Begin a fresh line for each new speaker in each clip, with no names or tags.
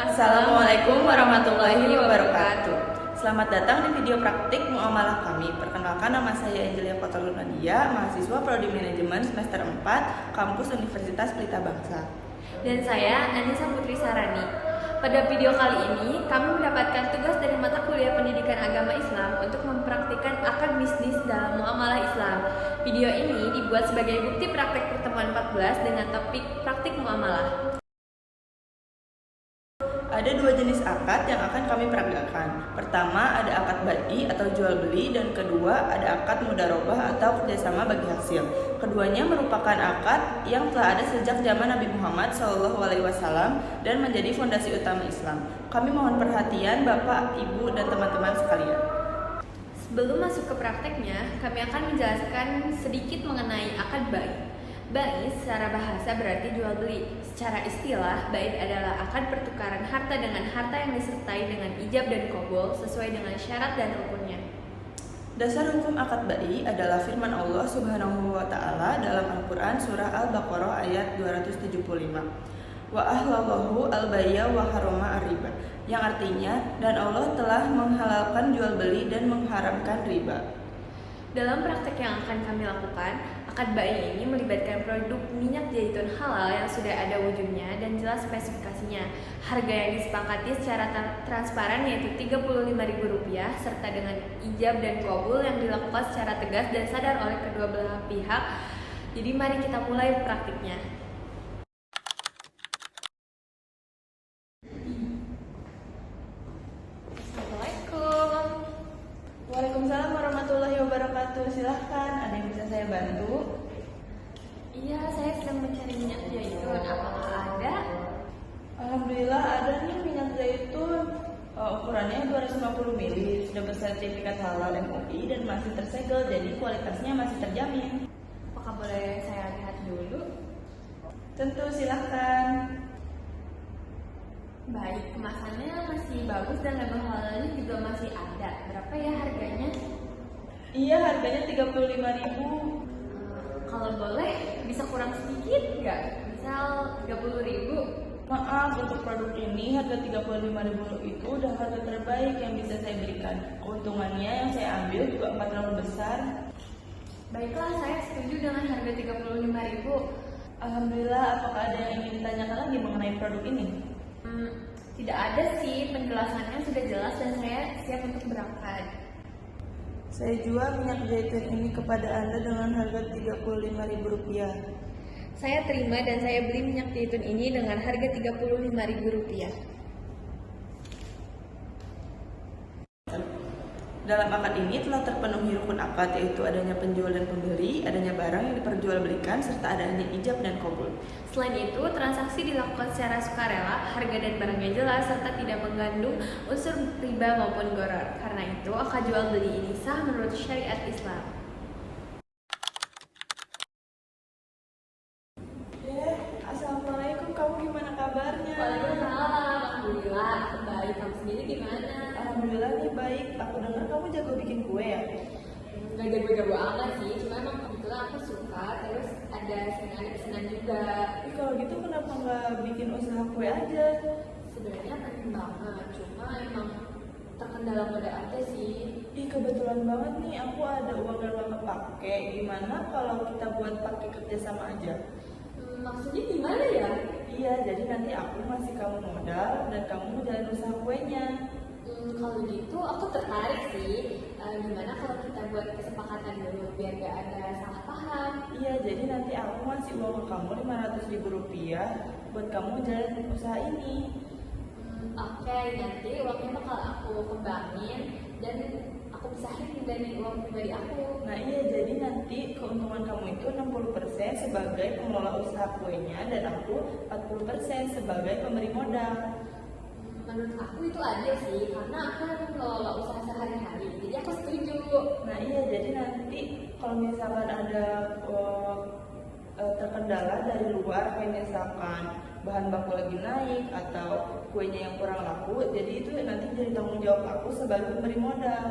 Assalamualaikum warahmatullahi wabarakatuh. Selamat datang di video praktik muamalah kami. Perkenalkan, nama saya Angelia Kotalul Nadia, mahasiswa Prodi Manajemen semester 4, Kampus Universitas Pelita Bangsa.
Dan saya Anissa Putri Sarani. Pada video kali ini, kami mendapatkan tugas dari mata kuliah Pendidikan Agama Islam untuk mempraktikkan akad bisnis dalam muamalah Islam. Video ini dibuat sebagai bukti praktik pertemuan 14 dengan topik praktik muamalah.
Ada dua jenis akad yang akan kami praktekkan. Pertama, ada akad bai atau jual beli, dan kedua, ada akad mudharabah atau kerjasama bagi hasil. Keduanya merupakan akad yang telah ada sejak zaman Nabi Muhammad SAW dan menjadi fondasi utama Islam. Kami mohon perhatian Bapak, Ibu, dan teman-teman sekalian.
Sebelum masuk ke prakteknya, kami akan menjelaskan sedikit mengenai akad bai. Bai secara bahasa berarti jual beli. Secara istilah, bai adalah akad pertukaran harta dengan harta yang disertai dengan ijab dan qabul sesuai dengan syarat dan rukunnya.
Dasar hukum akad bai adalah firman Allah Subhanahu wa taala dalam Al-Qur'an surah Al-Baqarah ayat 275. Wa ahlallahu al-bay'a wa harrama ar-riba, yang artinya, dan Allah telah menghalalkan jual beli dan mengharamkan riba.
Dalam praktek yang akan kami lakukan, akad bai ini melibatkan produk minyak zaitun halal yang sudah ada wujudnya dan jelas spesifikasinya. Harga yang disepakati secara transparan yaitu Rp35.000 serta dengan ijab dan qabul yang dilakukan secara tegas dan sadar oleh kedua belah pihak. Jadi mari kita mulai praktiknya.
Waalaikumsalam warahmatullahi wabarakatuh. Silahkan, ada yang bisa saya bantu?
Iya, saya sedang mencari minyak zaitun. Apakah ada?
Alhamdulillah ada nih minyak zaitun. Ukurannya 250 ml, sudah bersertifikat halal MUI dan masih tersegel, jadi kualitasnya masih terjamin.
Apakah boleh saya lihat dulu?
Tentu, silahkan.
Baik, kemasannya masih bagus dan label halalnya juga masih ada. Berapa ya harganya?
Iya, harganya 35.000.
Kalau boleh, bisa kurang sedikit nggak? Misal 30.000.
Maaf, untuk produk ini harga 35.000 itu udah harga terbaik yang bisa saya berikan. Keuntungannya yang saya ambil juga nggak terlalu besar.
Baiklah, saya setuju dengan harga 35.000.
Alhamdulillah, apakah ada yang ingin ditanyakan lagi mengenai produk ini?
Tidak ada sih, penjelasannya sudah jelas dan saya siap untuk berangkat.
Saya jual minyak zaitun ini kepada Anda dengan harga Rp35.000.
Saya terima dan saya beli minyak zaitun ini dengan harga Rp35.000.
Dalam akad ini telah terpenuhi rukun akad, yaitu adanya penjual dan pembeli, adanya barang yang diperjualbelikan, serta adanya ijab dan qabul.
Selain itu, transaksi dilakukan secara sukarela, harga dan barangnya jelas, serta tidak mengandung unsur riba maupun gharar. Karena itu, akad jual beli ini sah menurut syariat Islam.
Assalamualaikum, kamu gimana kabarnya?
Waalaikumsalam, alhamdulillah, baik. Kamu sendiri gimana?
Alhamdulillah nih baik. Aku dengar kamu jago bikin kue ya?
Gak jago-jago amat sih, cuma emang kebetulan aku suka, terus ada pesanan juga.
Kalau gitu kenapa nggak bikin usaha kue aja?
Sebenarnya penting banget, cuma emang terkendala modal aja sih.
Kebetulan banget nih, aku ada uang yang nggak kepake. Gimana kalau kita buat pakai kerjasama aja?
Maksudnya gimana ya?
Iya, jadi nanti aku ngasih kamu modal dan kamu jalan usaha kuenya.
Kalau gitu aku tertarik sih. Gimana kalau kita buat kesepakatan dulu biar gak ada salah paham?
Iya, jadi nanti aku ngasih uang ke kamu Rp500.000 buat kamu jalan usaha ini.
Oke, nanti uangnya bakal aku kembangin dan aku pisahin dari uang pribadi aku.
Nah iya, jadi nanti keuntungan kamu itu 60% sebagai pengelola usaha kuenya dan aku 40% sebagai pemberi modal.
Menurut aku itu ada sih, karena aku kan mengelola usaha sehari-hari, jadi aku setuju.
Nah iya, jadi nanti kalau misalkan ada terkendala dari luar, kayak misalkan bahan baku lagi naik atau kuenya yang kurang laku, jadi itu nanti jadi tanggung jawab aku sebagai pemberi modal.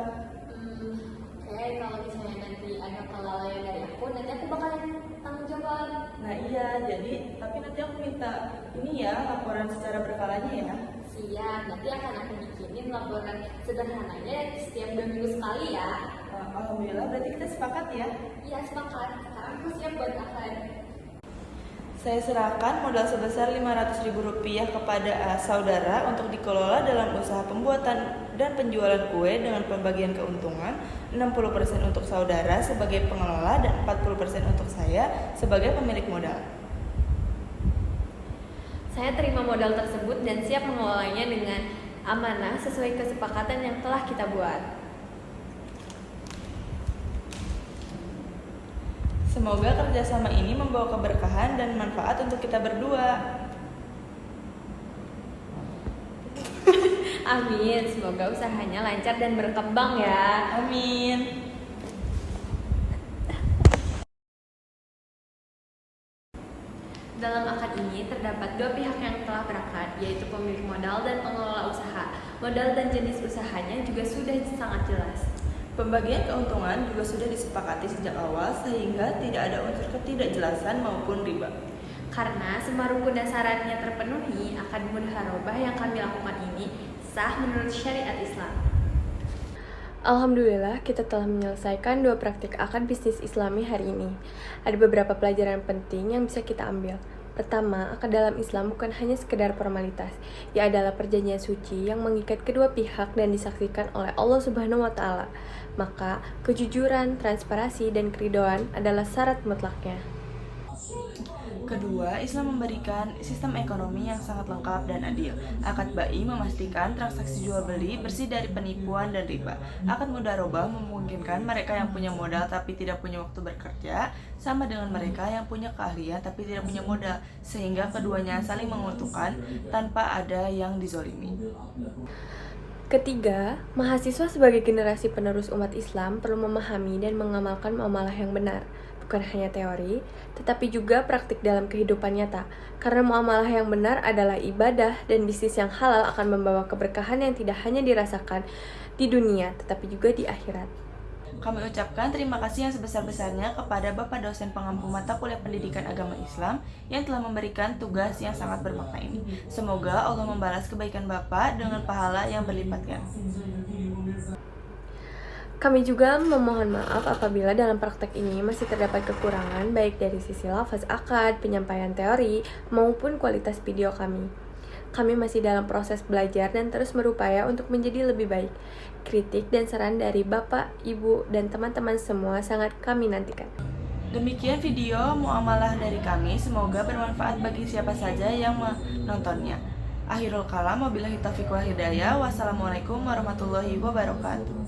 Oke, kalau misalnya nanti ada kelalaian dari aku, nanti aku bakalan tanggung jawab.
Nah iya, jadi tapi nanti aku minta ini ya, laporan secara berkalanya ya.
Siap. Siap, nanti akan aku bikinin laporan sederhananya setiap 2 minggu sekali ya.
Alhamdulillah, berarti kita sepakat ya.
Iya, sepakat. Sekarang aku siap buat akad.
Saya serahkan modal sebesar Rp500.000 kepada saudara untuk dikelola dalam usaha pembuatan dan penjualan kue dengan pembagian keuntungan 60% untuk saudara sebagai pengelola dan 40% untuk saya sebagai pemilik modal.
Saya terima modal tersebut dan siap mengelolanya dengan amanah sesuai kesepakatan yang telah kita buat.
Semoga kerjasama ini membawa keberkahan dan manfaat untuk kita berdua.
Amin, semoga usahanya lancar dan berkembang ya.
Amin.
Dalam akad ini terdapat 2 pihak yang telah berakad, yaitu pemilik modal dan pengelola usaha. Modal dan jenis usahanya juga sudah sangat jelas.
Pembagian keuntungan juga sudah disepakati sejak awal sehingga tidak ada unsur ketidakjelasan maupun riba.
Karena semua rukun dan syaratnya terpenuhi, akad mudharabah yang kami lakukan ini sah menurut syariat Islam. Alhamdulillah, kita telah menyelesaikan 2 praktik akad bisnis Islami hari ini. Ada beberapa pelajaran penting yang bisa kita ambil. Pertama, akad dalam Islam bukan hanya sekedar formalitas. Ia adalah perjanjian suci yang mengikat kedua pihak dan disaksikan oleh Allah Subhanahu wa Ta'ala. Maka, kejujuran, transparansi, dan keridhaan adalah syarat mutlaknya.
Kedua, Islam memberikan sistem ekonomi yang sangat lengkap dan adil. Akad bai memastikan transaksi jual beli bersih dari penipuan dan riba. Akad mudharabah memungkinkan mereka yang punya modal tapi tidak punya waktu bekerja sama dengan mereka yang punya keahlian tapi tidak punya modal, sehingga keduanya saling menguntungkan tanpa ada yang dizolimi.
Ketiga, mahasiswa sebagai generasi penerus umat Islam perlu memahami dan mengamalkan muamalah yang benar. Bukan hanya teori, tetapi juga praktik dalam kehidupan nyata. Karena muamalah yang benar adalah ibadah dan bisnis yang halal akan membawa keberkahan yang tidak hanya dirasakan di dunia, tetapi juga di akhirat.
Kami ucapkan terima kasih yang sebesar-besarnya kepada Bapak dosen pengampu mata kuliah pendidikan agama Islam yang telah memberikan tugas yang sangat bermakna ini. Semoga Allah membalas kebaikan Bapak dengan pahala yang berlipat ganda.
Kami juga memohon maaf apabila dalam praktek ini masih terdapat kekurangan baik dari sisi lafaz akad, penyampaian teori, maupun kualitas video kami. Kami masih dalam proses belajar dan terus berupaya untuk menjadi lebih baik. Kritik dan saran dari Bapak, Ibu, dan teman-teman semua sangat kami nantikan.
Demikian video muamalah dari kami, semoga bermanfaat bagi siapa saja yang menontonnya. Akhirul kalam, wabillahi taufiq wal hidayah. Wassalamualaikum warahmatullahi wabarakatuh.